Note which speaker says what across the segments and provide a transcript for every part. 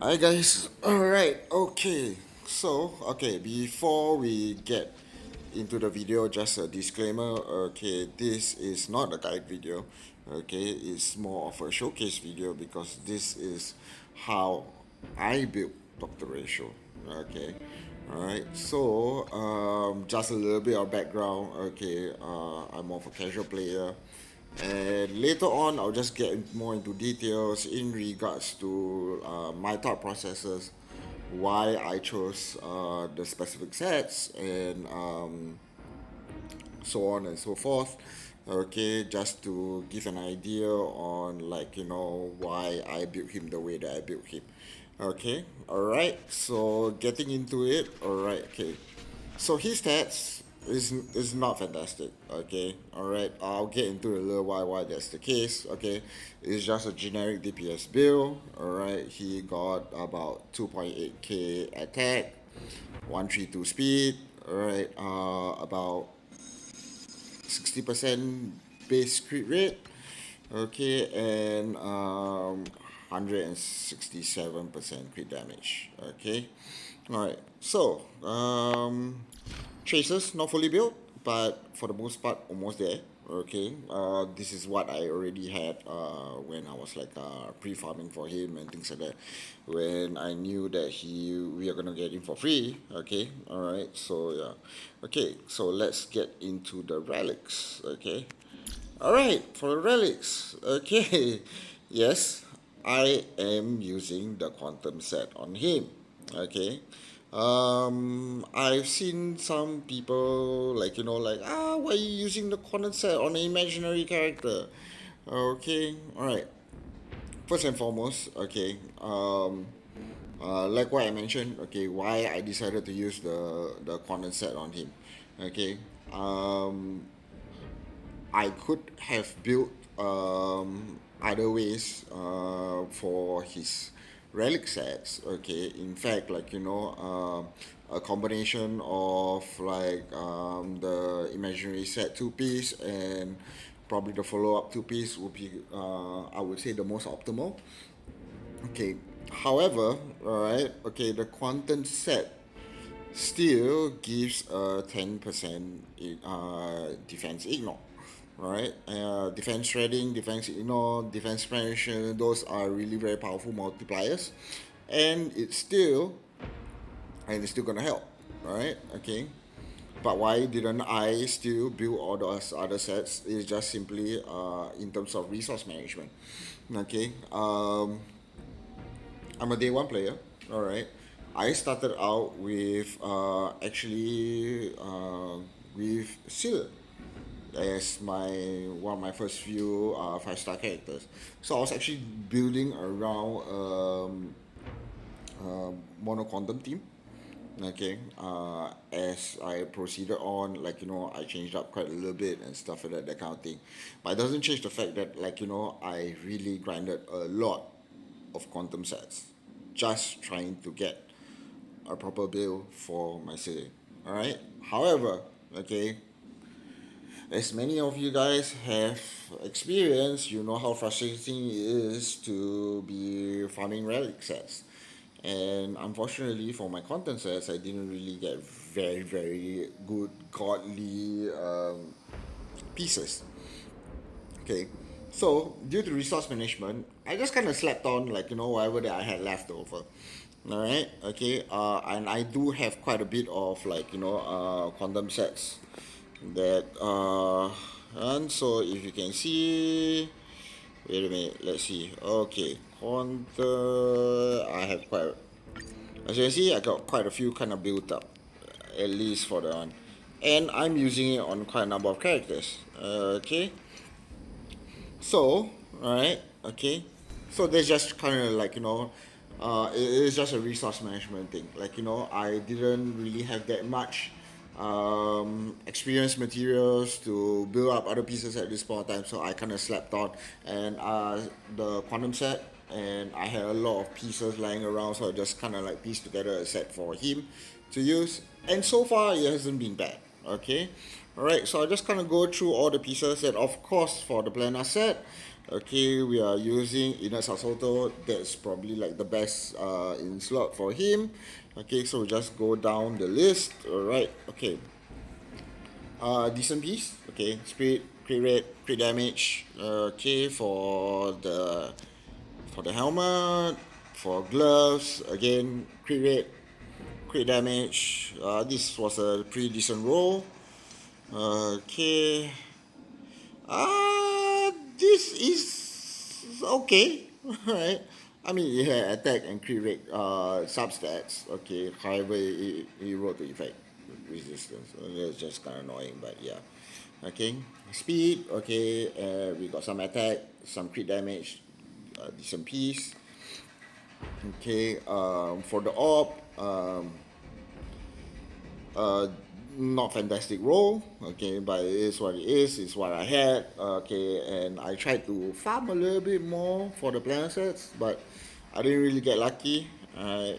Speaker 1: Hi guys. Alright, okay. Before we get into the video, just a disclaimer. Okay, this is not a guide video. Okay, it's more of a showcase video because this is how I built Dr. Ratio. Okay. Alright, just a little bit of background. Okay, I'm more of a casual player. And later on, I'll just get more into details in regards to my thought processes, why I chose the specific sets, and so on and so forth. Okay, just to give an idea on why I built him the way that I built him. Okay, all right. So getting into it. All right. Okay. So his stats is not fantastic. Okay, all right. I'll get into a little why that's the case. Okay, it's just a generic DPS build. All right. He got about 2.8k attack, 132 speed. All right. About 60% base crit rate. Okay, and 167% crit damage. Okay, all right. Traces not fully built, but for the most part, almost there. Okay, this is what I already had when I was pre-farming for him and things like that. When I knew that we are gonna get him for free. Okay, all right. So yeah, okay. So let's get into the relics. Okay, all right. For the relics. Okay, yes, I am using the quantum set on him. Okay. I've seen some people why are you using the quantum set on an imaginary character? Okay, all right. First and foremost, okay. Like what I mentioned, okay, why I decided to use the quantum set on him. Okay. Um, I could have built other ways for his relic sets. Okay, in fact, a combination of the imaginary set two piece and probably the follow up two piece would be I would say the most optimal. Okay, however, all right, okay, the quantum set still gives a 10% defense ignore. Right, defense shredding, defense ignore, defense penetration, those are really very powerful multipliers, and it's still gonna help, right? Okay, but why didn't I still build all those other sets? Is just simply in terms of resource management. Okay, I'm a day one player. All right. I started out with Seal as my one of my first few 5-star characters. So I was actually building around mono quantum team. Okay. As I proceeded on, I changed up quite a little bit and stuff like that, that kind of thing. But it doesn't change the fact that I really grinded a lot of quantum sets, just trying to get a proper build for my city. All right. However, okay, as many of you guys have experienced, you know how frustrating it is to be farming relic sets. And unfortunately for my content sets, I didn't really get very, very good godly pieces. Okay, so due to resource management, I just kind of slept on whatever that I had left over. All right, okay, and I do have quite a bit of quantum sets that and so if you can see, wait a minute, let's see. Okay, quantum, I have quite, as you can see, I got quite a few kind of built up, at least for the one, and I'm using it on quite a number of characters. Okay, so, alright, okay. So there's just kind of it is just a resource management thing. I didn't really have that much experience materials to build up other pieces at this point in time, so I kind of slept on. And the quantum set, and I had a lot of pieces lying around, so I just kind of like pieced together a set for him to use. And so far, it hasn't been bad. Okay, all right. So I just kind of go through all the pieces, and of course, for the planner set, Okay, we are using Ina Sassoto. That's probably like the best in slot for him. Okay, so we just go down the list. Alright, okay. Decent piece. Okay, speed, crit rate, crit damage. Okay, for the helmet, for gloves, again, crit rate, crit damage. This was a pretty decent roll. Okay. This is okay, right? I mean, it had attack and crit rate substats. Okay, however, it wrote the effect resistance. So that's just kind of annoying, but yeah. Okay, speed. Okay, we got some attack, some crit damage, decent piece. Okay, for the orb, uh, not fantastic role, okay, but it is what it is. It's what I had, okay, and I tried to farm a little bit more for the planet sets, but I didn't really get lucky. I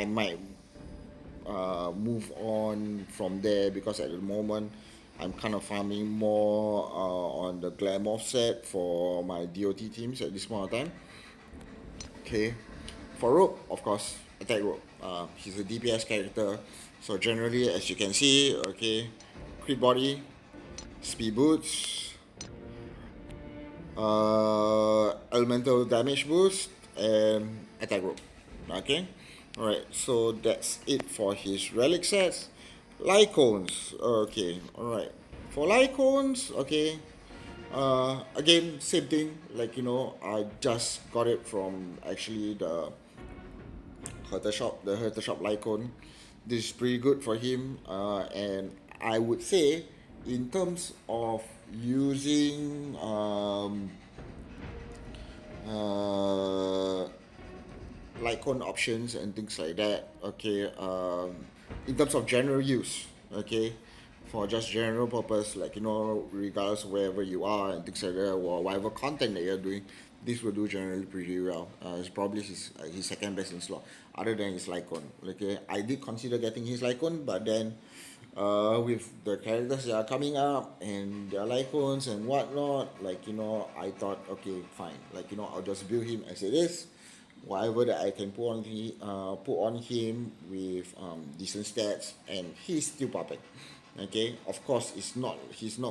Speaker 1: might move on from there because at the moment I'm kind of farming more on the glamour set for my DOT teams at this point of time. Okay, for Rogue, of course, attack Rogue. He's a DPS character, so generally, as you can see, okay, crit body, speed boots, elemental damage boost, and attack Rogue. Okay, alright, so that's it for his relic sets. Lycons, okay, alright. For Lycons, okay, again, same thing. Like I just got it from actually the Hertha shop Lycon. This is pretty good for him, and I would say, in terms of using uh, Lycon options and things like that. Okay, in terms of general use, okay, for just general purpose, like regardless of wherever you are and things like that, or whatever content that you're doing, this will do generally pretty well. It's probably his second best in slot, other than his Lycon. Okay, I did consider getting his Lycon, but then with the characters that are coming up and their Lycons and whatnot, like I thought, okay, fine, like I'll just build him as it is, whatever that I can put on him with decent stats, and he's still popping. Okay, of course, he's not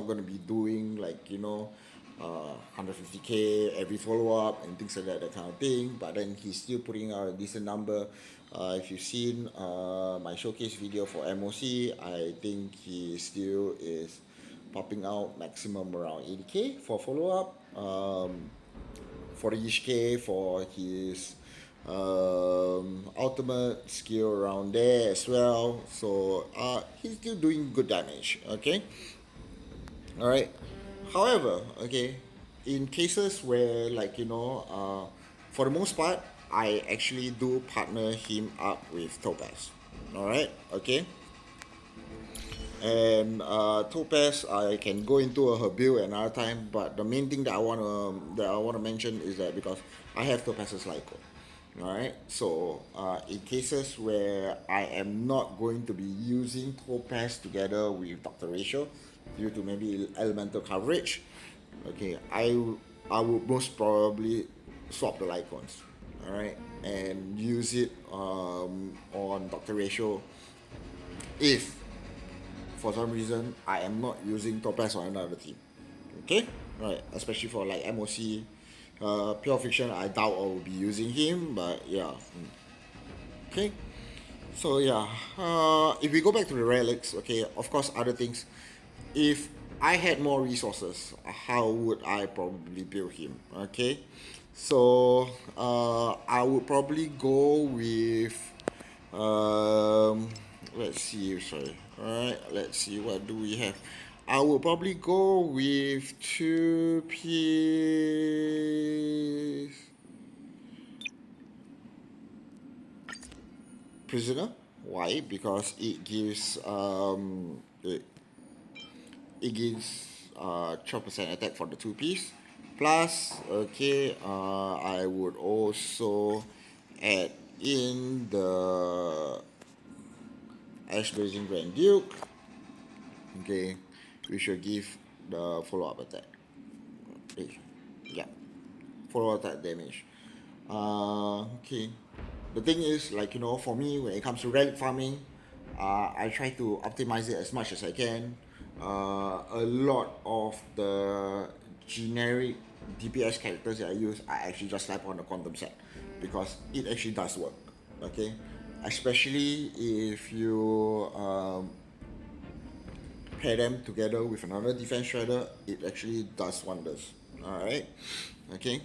Speaker 1: gonna be doing like 150k every follow up and things like that kind of thing. But then he's still putting out a decent number. If you've seen my showcase video for MOC, I think he still is popping out maximum around 80k for follow up. 40-ish K for his ultimate skill around there as well. So he's still doing good damage. Okay, all right. However, okay, in cases where for the most part, I actually do partner him up with Topaz. All right, okay. And Topaz, I can go into her build another time. But the main thing that I wanna mention is that because I have Topaz's Lyco, all right. So in cases where I am not going to be using Topaz together with Doctor Ratio due to maybe elemental coverage, okay, I would most probably swap the Lycons, all right, and use it on Doctor Ratio if for some reason I am not using Topaz on another team. Okay? Right. Especially for like MOC. Pure Fiction, I doubt I will be using him, but yeah. Okay. So yeah. If we go back to the relics, okay, of course other things. If I had more resources, how would I probably build him? Okay. So I would probably go with um, let's see, sorry. Alright, let's see what do we have. I will probably go with two piece prisoner. Why? Because it gives 12% attack for the two piece. Plus, okay, I would also add in the Ash Blazing Grand Duke. Okay, we should give the follow up attack. Yeah, follow attack damage. Okay. The thing is, like, for me, when it comes to relic farming, I try to optimize it as much as I can. A lot of the generic DPS characters that I use, I actually just slap on the quantum set because it actually does work. Okay, especially if you pair them together with another defense shredder, it actually does wonders. All right, okay.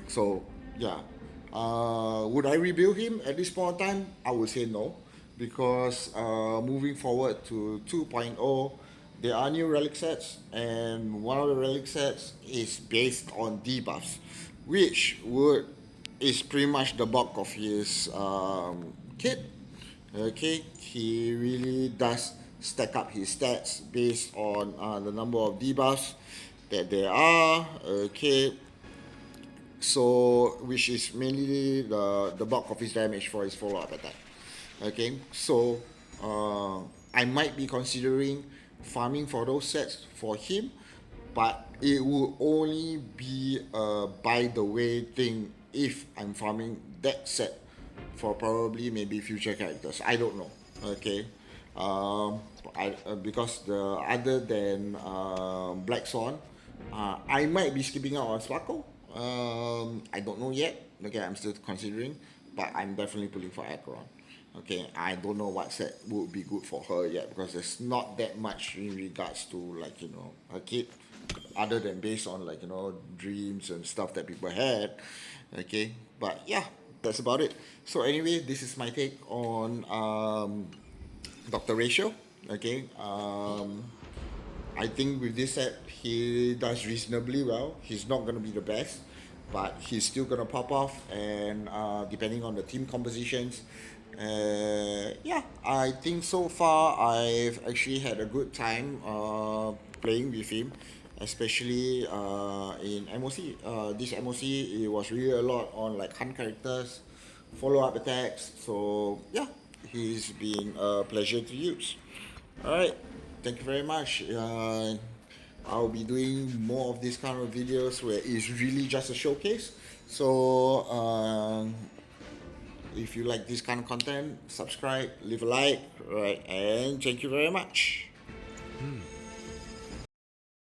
Speaker 1: So yeah, would I rebuild him at this point in time? I would say no, because moving forward to 2.0, there are new relic sets, and one of the relic sets is based on debuffs, which would is pretty much the bulk of his kit. Okay, he really does stack up his stats based on the number of debuffs that there are. Okay, so which is mainly the bulk of his damage for his follow-up attack. Okay, so I might be considering farming for those sets for him, but it will only be a by the way thing if I'm farming that set for probably maybe future characters. I don't know. Okay, um, because the other than Black Swan, I might be skipping out on Sparkle. I don't know yet. Okay, I'm still considering, but I'm definitely pulling for Acheron. Okay, I don't know what set would be good for her yet because there's not that much in regards to, like, her kid, other than based on, like, dreams and stuff that people had. Okay, but yeah, that's about it. So anyway, this is my take on Dr. Ratio. Okay, I think with this set, he does reasonably well. He's not going to be the best, but he's still going to pop off. And depending on the team compositions, yeah, I think so far I've actually had a good time playing with him, especially in MOC. This MOC, it was really a lot on like hunt characters, follow up attacks. So yeah, he's been a pleasure to use. All right. Thank you very much. I'll be doing more of these kind of videos where it's really just a showcase. So if you like this kind of content, subscribe, leave a like, right? And thank you very much.